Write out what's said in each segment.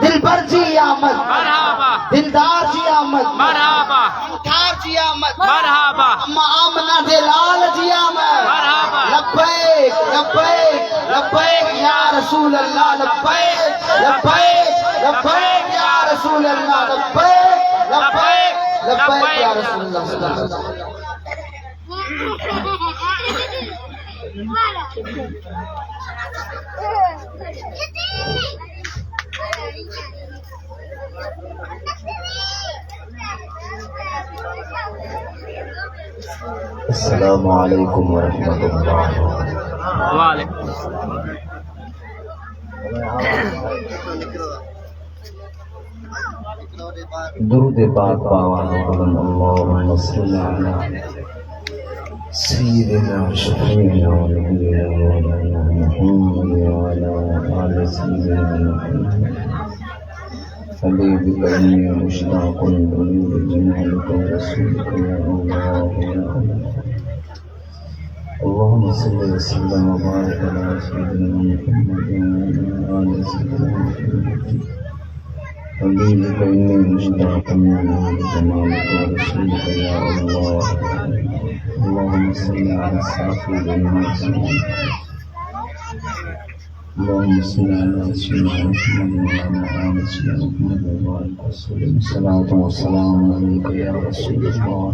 दिलबर जी आमद, मरहबा दिलदार जी आमद, मरहबा कार जी आमद, मरहबा अम्मा आमना दे लाल जी आमद। मरहबा लब्बैक लब्बैक लब्बैक या रसूल अल्लाह, लब्बैक लब्बैक लब्बैक या रसूल अल्लाह, लब्बैक लब्बैक लब्बैक या रसूल अल्लाह सल्लल्लाहु अलैहि वसल्लम। अस्सलामु अलैकुम वरहमतुल्लाह। वालेकुम दुरूद पाक पावान अल्लाहुम्मा सल्ली अला सय्यिदिना शफीना व नबीना मौलाना मुहम्मद व अला आलि सय्यिदिना मुहम्मद। हबीबी करीम मुश्ताकुन उरीद जमालका व रसूलका या अल्लाह या अल्लाह। अल्लाहुम्मा सल्ली व सल्लिम व बारिक अला सय्यिदिना मुहम्मद व अला आलि सय्यिदिना मुहम्मद। हबीबी करीम मुश्ताकुन उरीद जमालका व रसूलका या अल्लाह। اللهم صل على الصافي للناس، اللهم صل على سيدنا محمد وعلى آل سيدنا محمد وبارك وسلم. الصلاة والسلام عليك يا رسول الله.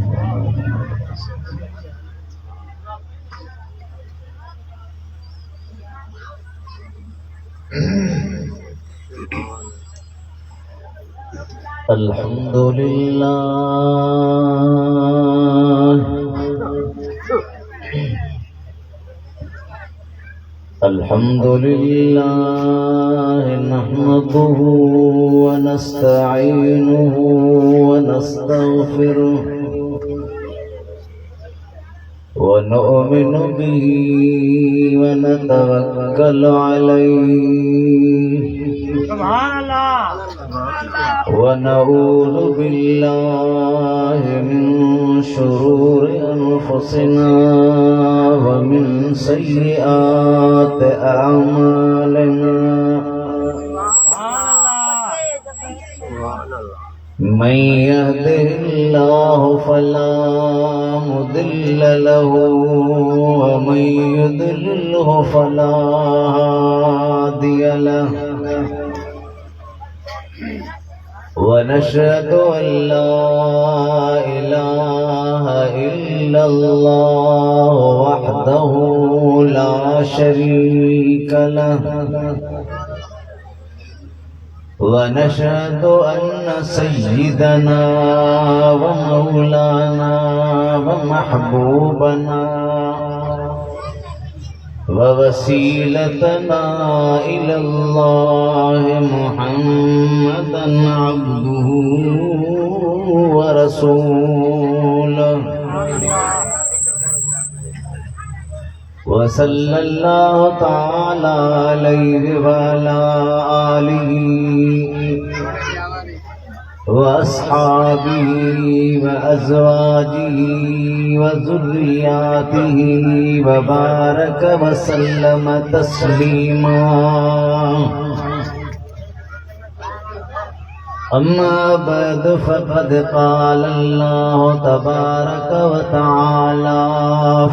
الحمد لله الحمد لله نحمده ونستعينه ونستغفره ونؤمن به ونتوكل عليه ونعوذ بالله من شرور أنفسنا ومن سيئات أعمالنا. من يهده الله فلا مضل له ومن يضلله فلا هادي له. ونشهد أن لا إله إلا الله وحده لا شريك له. ونشهد أن سيدنا ومولانا ومحبوبنا ووسيلتنا إلى الله محمدا عبده ورسوله. وصلى الله تعالى عليه وعلى آله وأصحابه وأزواجه وذرياته وبارك وسلم تسليما. أما بعد فقد قال الله تبارك وتعالى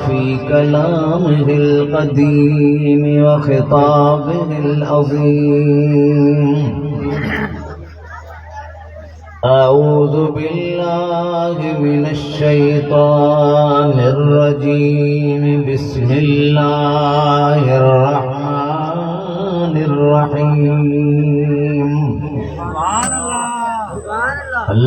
في كلامه القديم وخطابه العظيم: أعوذ بالله من الشيطان الرجيم. بسم الله الرحمن الرحيم.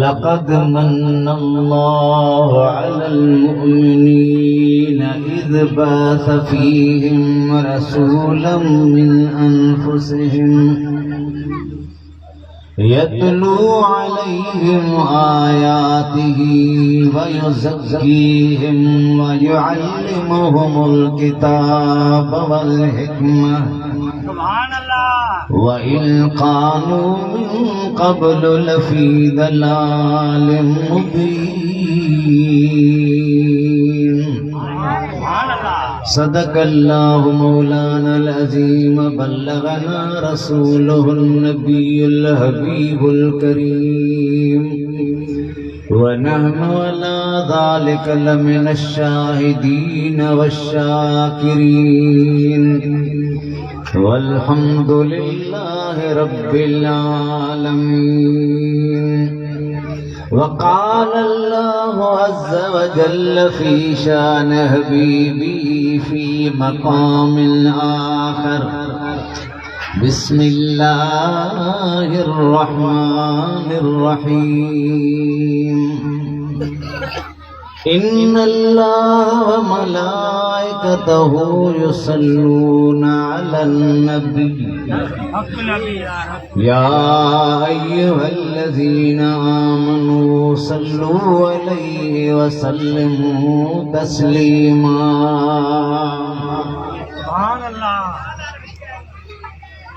لقد من الله على المؤمنين إذ بعث فيهم رسولا من أنفسهم يتلو عليهم آياته ويزكيهم ويعلمهم الكتاب والحكمة وإن كانوا من قبل لفي ضلال مبين. सदक़ल्लाहु मौलानल अज़ीम बल्लगना रसूलुहुन नबियुल हबीबुल करीम व नहनु अला ज़ालिका लमिनश शाहिदीन वश्शाकिरीन वल्हम्दुलिल्लाहि रब्बिल आलमीन। वक़ाल अल्लाहु अज़्ज़ व जल्ल फ़ी शान हबीबी फ़ी मक़ामिल आख़र बिस्मिल्लाहिर रहमानिर रहीम। इन्नल्लाह व मलाइकतहु युसल्लूना अलन नबी या अय्युहल्लज़ीना आमनू सल्लू अलैहि व सल्लिमू तस्लीमा।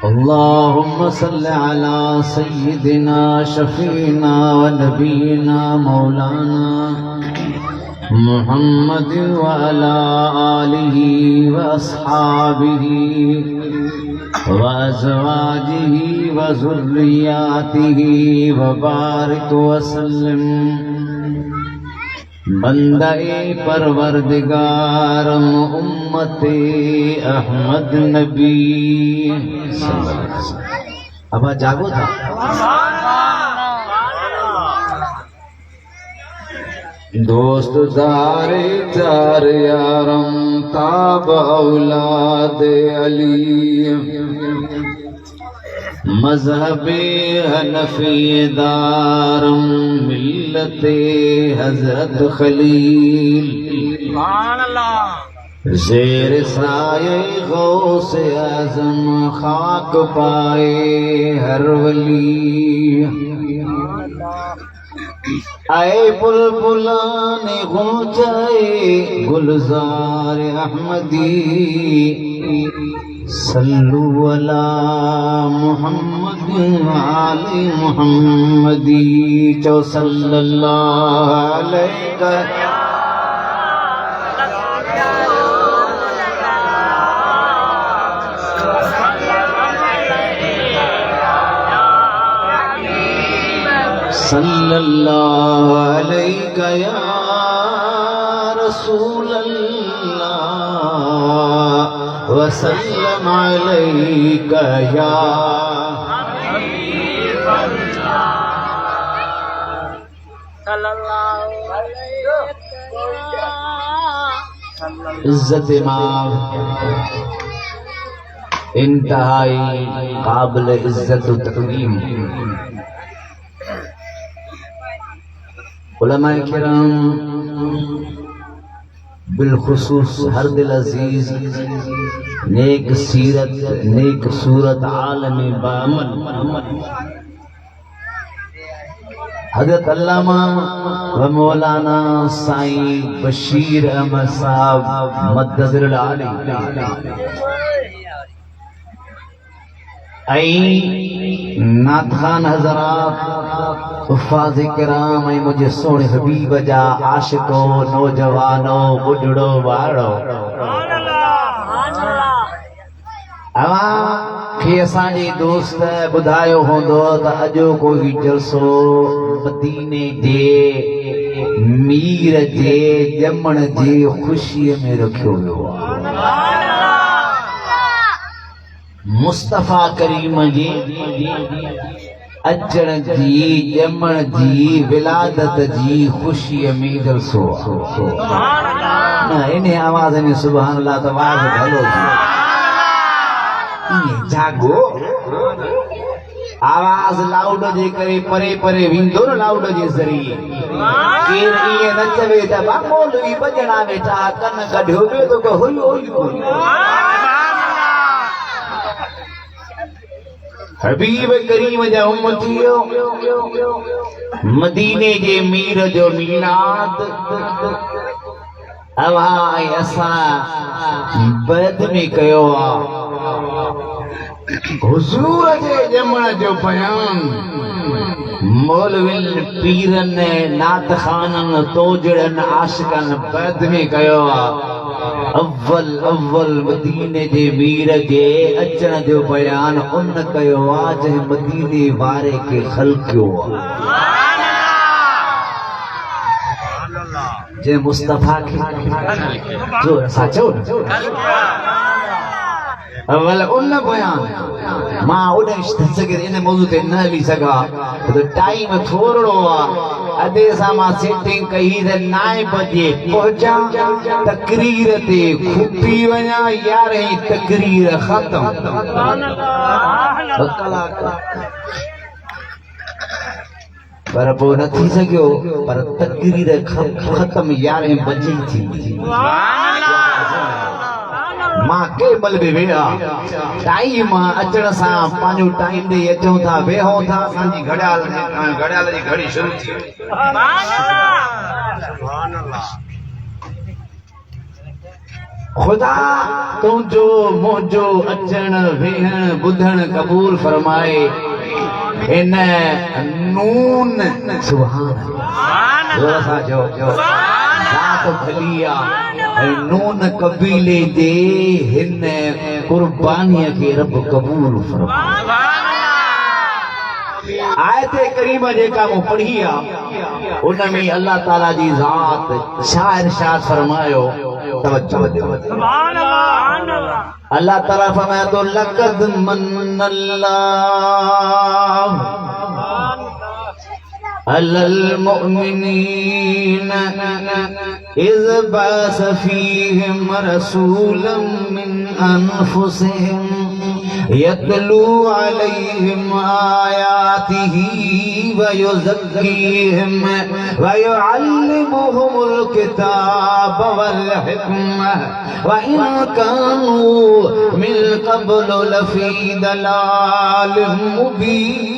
अल्लाहुम्मा सल्लि अला सय्यिदिना शफीना व नबीना मौलाना मुहम्मद व अला आलिहि व अस्हाबिहि व अज़वाजिहि व ज़ुर्रिय्यातिहि व बारिक व सल्लिम। बंदे परवरदिगारम उम्मते अहमद नबी। अब जागो था दोस्त दारे चार यारम ताब औलाद अली मज़हबे हनफी दारम मिल्लते हज़रत खलील ज़ेर साये गौसे आज़म खाक पाए हर वली। आए बुलबुलाने गूंजाए गुलजार अहमदी सल्लु अला मुहम्मद आले मुहम्मदी। चो सल्लल्लाहु अलैहि सल्लल्लाहु अलैका या रसूल अल्लाह व सल्लम अलैका या हबीब अल्लाह। इज्जत इमाम इंतहाई काबिल इज्जत व तकरीम। उलमाए किराम बिलखुसूस हर दिल अजीज नेक सीरत नेक सूरत आलम बामन हजरत अल्लामा व मौलाना साईं बशीर अहमद साहब मद्दज़िरुल आली नात खान हजरात उफ़ाज़ किराम मुझे सोने हबीब जा आशिको नौजवानो बुढ़ड़ो बाड़ो अवा खे असांजे दोस्त ॿुधायो हूंदो त अॼो कोई जलसो मदीने जे मीर जे ॼमण जी ख़ुशीअ में रखियो वियो आहे। मुस्तफ़ा करीम जी अचण जी ॼमण जी विलादत जी ख़ुशीअ में जलसो न इन आवाज़ में सुभान अल्लाह त आवाज़ भलो थी जागो आवाज़ लाउड जे करे परे परे विंदो न लाउड जे ज़रिए केर ईअं न चवे त मौलवी बजणा वेठा कन कढियो पियो त होई होई हबीब करीम जा उम्मतियो मदीने जे मीर जो मीनाद अवाई असां बैत में कयो आहे। हुजूर जे ॼमण जो बयान मौलविन पीरन नात खानन तोजड़न आशिकन बैत में कयो आहे। अव्वल मदीने जे मीर जे अचण जो बयान उन कयो आहे जंहिं मदीने वारे खे ख़लक़ियो आहे, जंहिं मुस्तफ़ा खे जो असां चओ न अव्वल उन बयान मां उन इन मौजू ते न हली सघां तो टाइम थोरो आहे। अधे सां मां सेटिंग कई त 9 बजे पहुचा तकरीर ते खुपी वञा 11 तकरीर ख़त्म पर पोइ न थी सघियो पर तकरीर ख़त्म 11 बजे थी। मां के मल बि वेहा टाइम अचण सां पंहिंजो टाइम ॾेई अचूं था वेहूं था असांजी घड़ियाल जी घड़ी शुरू थी वई। ख़ुदा तुंहिंजो मुंहिंजो अचण वेहण ॿुधण क़बूल फरमाए। हिन नून सुभान अल्लाह जो ज़ात भली आहे नून कबीले जे हिन कुर्बानीअ खे रब क़बूल फरमाए। आयत करीम जेका मूं पढ़ी आहे उन में अल्लाह ताला जी ज़ात छा इरशाद फरमायो। अल्लाह ताला फरमाए तो लक़द मन्नल्लाहु अलल मुमिनीन इज़ बअस फ़ीहिम रसूलन मिन अनफुसिहिम यतलू अलैहिम आयातिही व युज़क्कीहिम व युअल्लिमुहुमुल किताब वल हिकमह व इन कानू मिन क़ब्लु लफ़ी दलालिम मुबीन।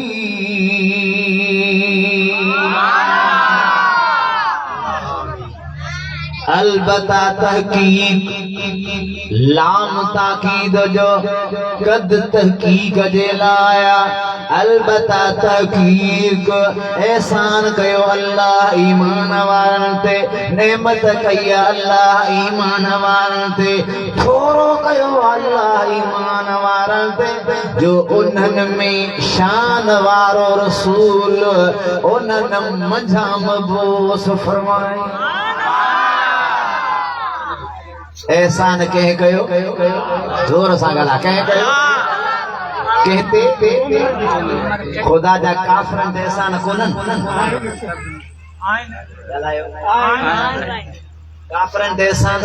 अलबत्ता तहकीक लाम ताकीद जो कद तहकीक जे लाया अलबत्ता तहकीक एहसान कयो अल्लाह ईमान वारन ते नेमत कई अल्लाह ईमान वारन ते थोरो कयो अल्लाह ईमान वारन ते जो उन्हनि में शान वारो रसूल उन्हनि मंझां मबूस फरमाए। एहसान कंहिं कयो जोर सां ॻाल्हा कंहिं कयो कहते खुदा जा काफ़रनि ते एहसान कोन्हनि काफ़रनि ते एहसान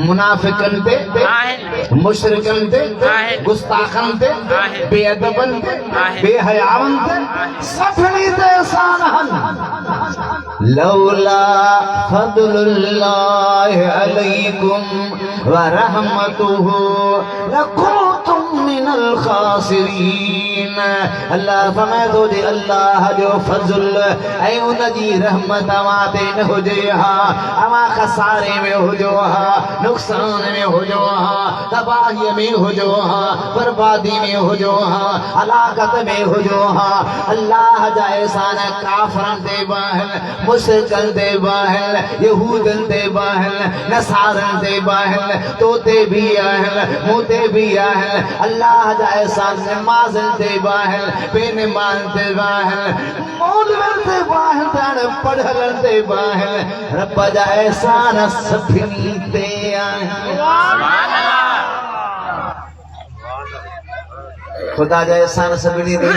मुनाफ़िक़नि ते मुशरिकनि ते गुस्ताखनि ते बेअदबनि ते बेहयावनि ते सभिनी ते एहसान आहिनि। लौला फदलुल्लाहि अलैकुम व रहमतुहु लकुंतुम मिनल खासिरीन। अल्लाह फरमाए थो जे अल्लाह जो फज़ल ऐं उन जी रहमत अवां ते न हुजे हा अवां खसारे में हुजो हा नुक़सान में हुजो हा तबाही में हुजो हा बर्बादी में हुजो हा हलाकत में हुजो हा। अल्लाह जा एहसान काफ़रनि ते बाहिल मुशरिकनि ते बाहिल यहूदनि ते बाहिल नसारनि ते बाहिल तो ते भी आहिल मूं ते भी आहिल। अल्लाह जा एहसान नमाज़नि ते बाहिल बेनमाज़नि ते बाहिल मौलवियुनि ते बाहिल पढ़लनि ते बाहिल रब जा एहसान सभिनी ते आहिनि। खुदा जा एहसान सभिनी ते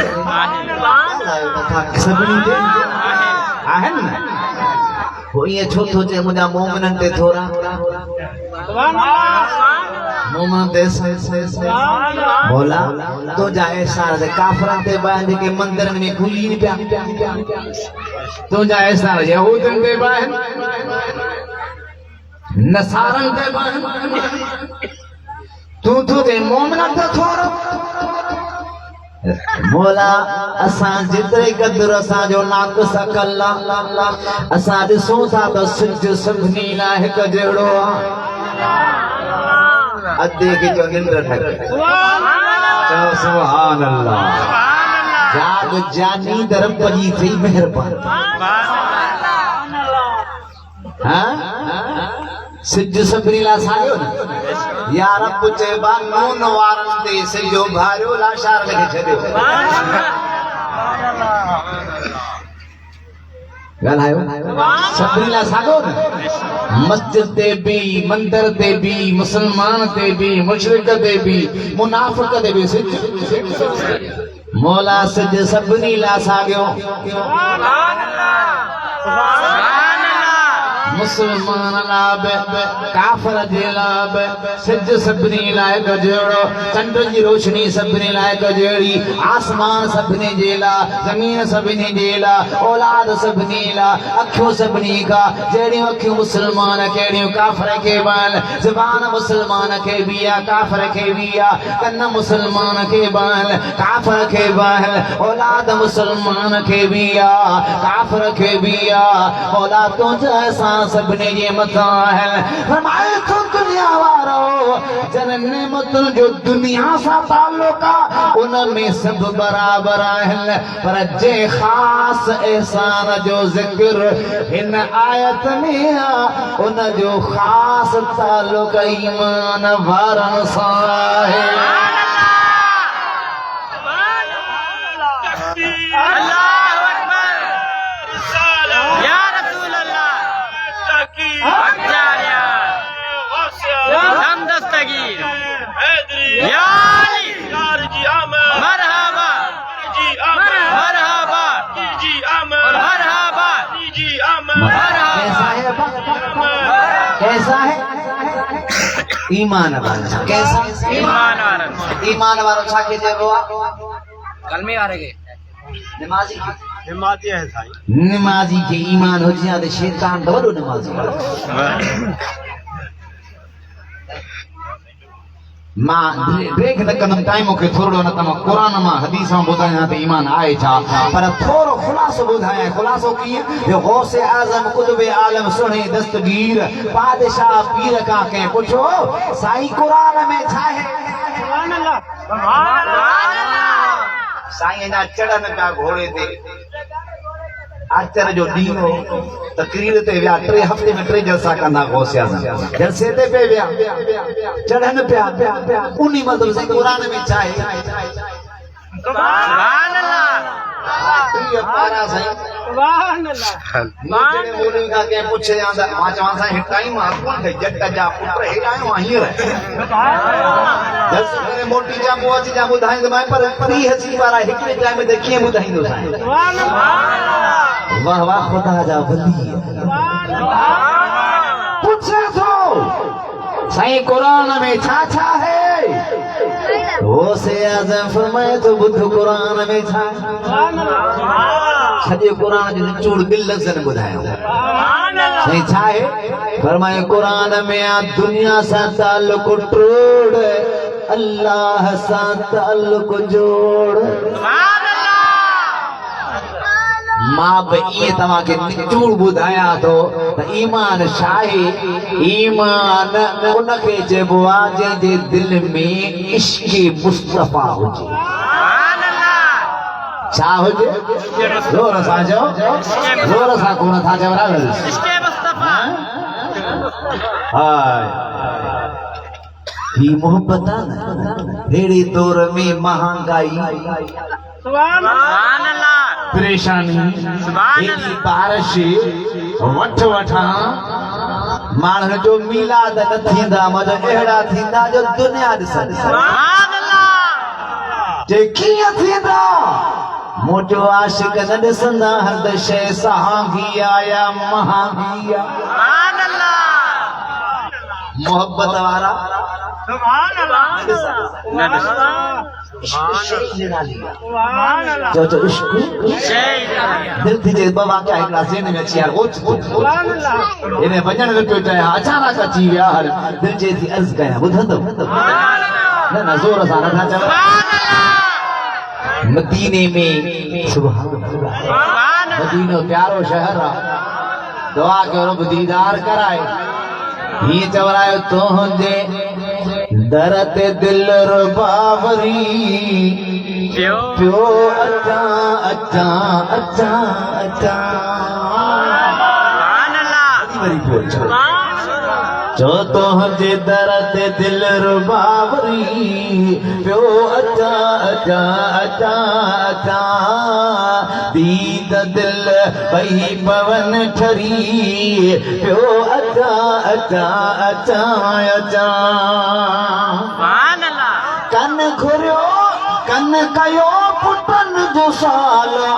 सभिनी ते आहिनि न पोइ ईअं छो थो चए मुंहिंजा मोमिननि ते थोरा मोमिननि ते बोला तुंहिंजा एहसान काफ़रनि ते बाहिनि जेके मंदरनि में घुलीनि पिया तुंहिंजा एहसान यहूदनि ते बाहिनि नसारनि ते बाहिनि तूं तुंहिंजे मोमिननि ते थोरो मौला असां जेतिरे क़दुरु असांजो नाक़ुस अक़ल असां ॾिसूं था त सिज सभिनी लाइ हिकु जहिड़ो आहे। अधे खे चओ निंड ठक चओ सुभान अल्लाह जाग जानी दरब जी थी महिरबानी। हाँ सिज सभिनी लाइ साॻियो न यार पुचे बा नून वारनि ते सिजो भारियो लाशार लिखे छॾियो ॻाल्हायो सभिनी लाइ साॻियो न मस्जिद ते बि मंदर ते बि मुसलमान ते बि मुशरिक ते बि मुनाफ़िक ते बि सिज मौला सिज सभिनी लाइ साॻियो मुसलमान लाइ काफ़िर जे लाइ सिज सभिनी लाइ गजड़ो चंड जी रोशनी सभिनी लाइ गजड़ी आसमान सभिनी जे लाइ ज़मीन सभिनी जे लाइ औलाद सभिनी लाइ अखियूं सभिनी खां जहिड़ियूं अखियूं मुसलमान कहिड़ियूं काफ़िर खे बि आहिनि ज़बान मुसलमान खे बि आहे काफ़िर खे बि आहे कन मुसलमान खे बि आहिनि काफ़िर खे बि आहिनि औलाद मुसलमान खे बि आहे काफ़िर खे बि आहे औलाद तुंहिंजे असां सभिनी जे मथां है फरमाए तो दुनिया वारो जन नेमतुन जो दुनिया सां ताल्लुक आहे उन में सभु बराबर आहिनि पर जे ख़ास एहसान जो ज़िक्र हिन आयत में आहे उन जो ख़ास ताल्लुक ईमान वारनि सां आहे कैसा है ईमान वारा कैसा ईमान वारो छा के चइबो आहे कलमे वारे के नमाज़ी हिमाती है साईं नमाज़ी के ईमान हुजे त शैतान त वॾो नमाज़ी मां ब्रेक न कंदुमि टाइम मूंखे थोरो न त मां क़ुर मां हदीस मां ॿुधायां त ईमान आहे छा पर थोरो ख़ुलासो ॿुधायां ख़ुलासो कीअं जो गौसे आज़म कुतुब आलम सुहिणी दस्तगीर बादशाह पीर खां कंहिं पुछो साईं क़ुर में छा आहे साईं अञा चढ़नि पिया घोड़े ते आचर जो ॾींहुं हो तकरीर ते विया 3 हफ़्ते में 3 जलसा कंदा गौसे आज़म जलसे ते पे विया चढ़नि पिया उन मतिलब साईं क़ुर में छा आहे सुभान अल्लाह पारा साईं सुभान अल्लाह मुझे बोलूं का के पूछे आंदा मां चवां साईं हिक टाइम कोन थे जट जा पुत्र हेडायो हींअर जलसे करे मोटी जा मुंह अची जा ॿुधाईंदो मां पर 3 हसी वारा हिकिड़े टाइम ते कीअं ॿुधाईंदो साईं सुभान अल्लाह वाह वाह खुदा जा वली पूछे थो साईं क़ुर में छा छा है गौसे आज़म फरमाए तो बुध क़ुर में छा सॼे क़ुर जो निचोड़ ॿिनि लफ़्ज़नि ॿुधायो साईं छा आहे फरमाए क़ुर में आ दुनिया सां ताल्लुक टोड़ अल्लाह सां ताल्लुक जोड़ मां बि ईअं तव्हांखे निचोड़ ॿुधायां थो त ईमान छा आहे ईमान उनखे चइबो आहे जंहिंजे दिलि में इश्क़ मुस्तफ़ा हुजे छा हुजे ज़ोर सां चओ ज़ोर सां कोन था चओ ही मोहब्बत अहिड़े दौर में महांगाई सुभान अल्लाह परेशानी एॾी बारिश वठ वठां माण्हुनि जो मीलाद न थींदा मगर अहिड़ा थींदा जो दुनिया ॾिसंदी सुभान अल्लाह जे कीअं थींदा मोटो आशिक न ॾिसंदा हर शइ सहांगी या महांगी सुभान अल्लाह मोहब्बत वारा सुभान अल्लाह जो तो इश्क दिल थी जे बाबा क्या हिकड़ा ज़हन में अची यार ओच इने वजन रखियो चाहिए अचानक अची विया हर दिल जे थी अर्ज़ कयां ॿुधंदो न न ज़ोर सां नथा चओ मदीने में सुभान अल्लाह मदीनो प्यारो शहर आहे दुआ कयो रब दीदार कराए हीअं चवरायो तुंहिंजे दर ते दिल रुबावरी पियो अचां अचां अचां अचां सुभान अल्लाह वरी पियो अचां जो तो हजे दर ते दिल रुबावरी पियो अचा अचा अचा अचा दीद दिल भई पवन ठरी पियो अचा अचा अचा अचा सुभान अल्लाह कन घुरियो कन कयो पुटन जो साला